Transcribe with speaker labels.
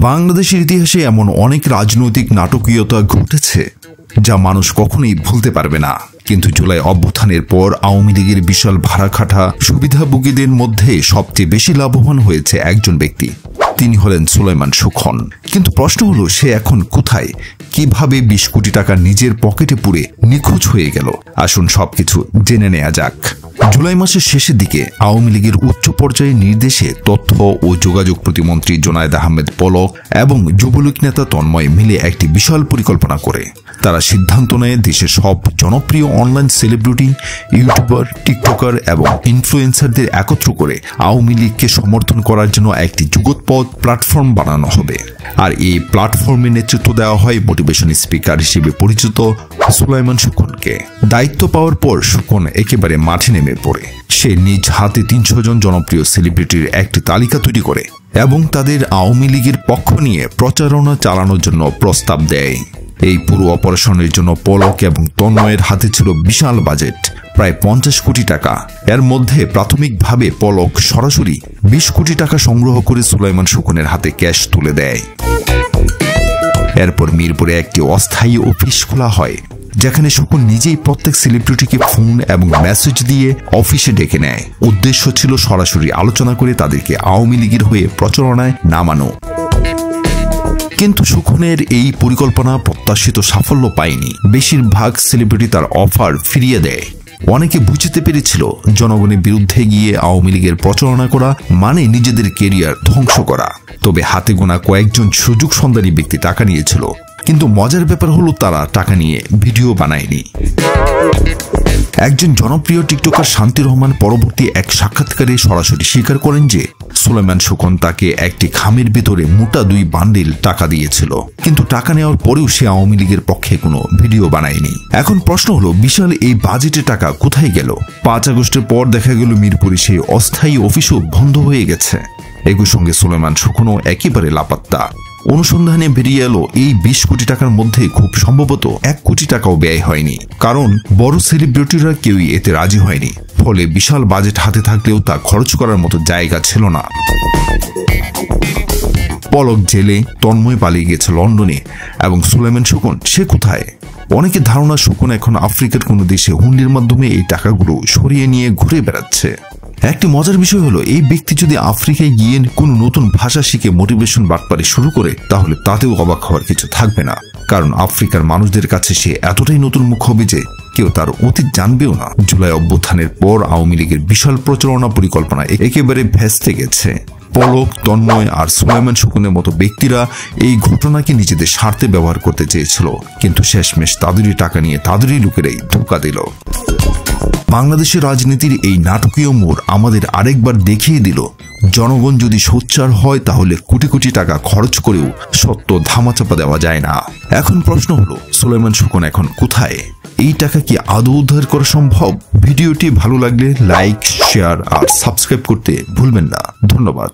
Speaker 1: বাংলাদেশের ইতিহাসে এমন অনেক রাজনৈতিক নাটকীয়তা ঘটেছে যা মানুষ কখনোই ভুলতে পারবে না। কিন্তু জুলাই অভ্যুত্থানের পর আওয়ামী লীগের বিশাল ভাড়াখাটা সুবিধাভোগীদের মধ্যে সবচেয়ে বেশি লাভবান হয়েছে একজন ব্যক্তি। তিনি হলেন সুলাইমান সুখন। কিন্তু প্রশ্ন হলো, সে এখন কোথায়, কিভাবে ২০ কোটি টাকা নিজের পকেটে পুরে নিখোঁজ হয়ে গেল? আসুন সবকিছু জেনে নেওয়া যাক। জুলাই মাসের শেষের দিকে আওয়ামী লীগের উচ্চ পর্যায়ের নির্দেশে তথ্য ও যোগাযোগ প্রতিমন্ত্রী জোনায়েদ আহমেদ পলক এবং যুবলীগ নেতা তন্ময় মিলে একটি বিশাল পরিকল্পনা করে তারা সিদ্ধান্ত নেয় দেশের সব জনপ্রিয় অনলাইন সেলিব্রিটি, ইউটিউবার, টিকটকার এবং ইনফ্লুয়েন্সারদের একত্র করে আওয়ামী লীগকে সমর্থন করার জন্য একটি যুগোৎপদ প্ল্যাটফর্ম বানানো হবে। আর এই প্ল্যাটফর্মে নেতৃত্ব দেওয়া হয় মোটিভেশন স্পিকার হিসেবে পরিচিত সুলাইমান সুখনকে। দায়িত্ব পাওয়ার পর সুখন একেবারে মাঠে নেমে পড়ে। সে নিজ হাতে ৩০০ জন জনপ্রিয় সেলিব্রিটির একটি তালিকা তৈরি করে এবং তাদের আওয়ামী লীগের পক্ষ নিয়ে প্রচারণা চালানোর জন্য প্রস্তাব দেয়। এই পুরো অপারেশনের জন্য পলক এবং তন্ময়ের হাতে ছিল বিশাল বাজেট, প্রায় ৫০ কোটি টাকা। এর মধ্যে প্রাথমিকভাবে পলক সরাসরি ২০ কোটি টাকা সংগ্রহ করে সুলাইমান সুখনের হাতে ক্যাশ তুলে দেয়। এরপর মিরপুরে একটি অস্থায়ী অফিস খোলা হয়, যেখানে সুখন নিজেই প্রত্যেক সেলিব্রিটিকে ফোন এবং মেসেজ দিয়ে অফিসে ডেকে নেয়। উদ্দেশ্য ছিল সরাসরি আলোচনা করে তাদেরকে আওয়ামী লীগের হয়ে প্রচারণায় নামানো। কিন্তু সুখনের এই পরিকল্পনা প্রত্যাশিত সাফল্য পায়নি। বেশিরভাগ সেলিব্রিটি তার অফার ফিরিয়ে দেয়। অনেকে বুঝতে পেরেছিল জনগণের বিরুদ্ধে গিয়ে আওয়ামী লীগের প্রচারণা করা মানে নিজেদের কেরিয়ার ধ্বংস করা। তবে হাতে গোনা কয়েকজন সুযোগ সন্ধানী ব্যক্তি টাকা নিয়েছিল। কিন্তু মজার ব্যাপার হলো, তারা টাকা নিয়ে ভিডিও বানায়নি। একজন জনপ্রিয় টিকটকার শান্তি রহমান পরবর্তী এক সাক্ষাৎকারে সরাসরি স্বীকার করেন যে সুলাইমান সুখন তাকে একটি খামের ভেতরে মোটা ২ বান্ডিল টাকা দিয়েছিল। কিন্তু টাকা নেওয়ার পরেও সে আওয়ামী লীগের পক্ষে কোনো ভিডিও বানায়নি। এখন প্রশ্ন হলো, বিশাল এই বাজেটের টাকা কোথায় গেল? ৫ আগস্টের পর দেখা গেল মিরপুরে সেই অস্থায়ী অফিসও বন্ধ হয়ে গেছে। একই সঙ্গে সুলাইমান সুখনও একেবারে লাপাত্তা। অনুসন্ধানে বেরিয়ে এলো এই ২০ কোটি টাকার মধ্যে খুব সম্ভবত ১ কোটি টাকাও ব্যয় হয়নি, কারণ বড় সেলিব্রিটিরা কেউই এতে রাজি হয়নি। ফলে বিশাল বাজেট হাতে থাকলেও তা খরচ করার মতো জায়গা ছিল না। পলক জেলে, তন্ময় পালিয়ে গেছে লন্ডনে, এবং সুলাইমান সুখন সে কোথায়? অনেকে ধারণা সুখন এখন আফ্রিকার কোনো দেশে হুন্ডির মাধ্যমে এই টাকাগুলো সরিয়ে নিয়ে ঘুরে বেড়াচ্ছে। একটি মজার বিষয় হলো, এই ব্যক্তি যদি আফ্রিকায় গিয়ে কোনো নতুন ভাষা শিখে মোটিভেশন বাটপারি শুরু করে, তাহলে তাতেও অবাক হওয়ার কিছু থাকবে না। কারণ আফ্রিকার মানুষদের কাছে সে এতটাই নতুন মুখ হবে যে কেউ তার অতীত জানবেও না। জুলাই অভ্যুত্থানের পর আওয়ামী লীগের বিশাল প্রচারণা পরিকল্পনা একেবারে ভেস্তে গেছে। পলক, তন্ময় আর সুলাইমান সুখনের মতো ব্যক্তিরা এই ঘটনাকে নিজেদের স্বার্থে ব্যবহার করতে চেয়েছিল, কিন্তু শেষমেশ তাদেরই টাকা নিয়ে তাদেরই লোকেরাই ধোঁকা দিল। বাংলাদেশের রাজনীতির এই নাটকীয় মোড় আমাদের আরেকবার দেখিয়ে দিল, জনগণ যদি সোচ্চার হয় তাহলে কোটি কোটি টাকা খরচ করেও সত্য ধামাচাপা দেওয়া যায় না। এখন প্রশ্ন হলো, সুলাইমান সুখন এখন কোথায়? এই টাকা কি আদৌ উদ্ধার করা সম্ভব? ভিডিওটি ভালো লাগলে লাইক, শেয়ার আর সাবস্ক্রাইব করতে ভুলবেন না। ধন্যবাদ।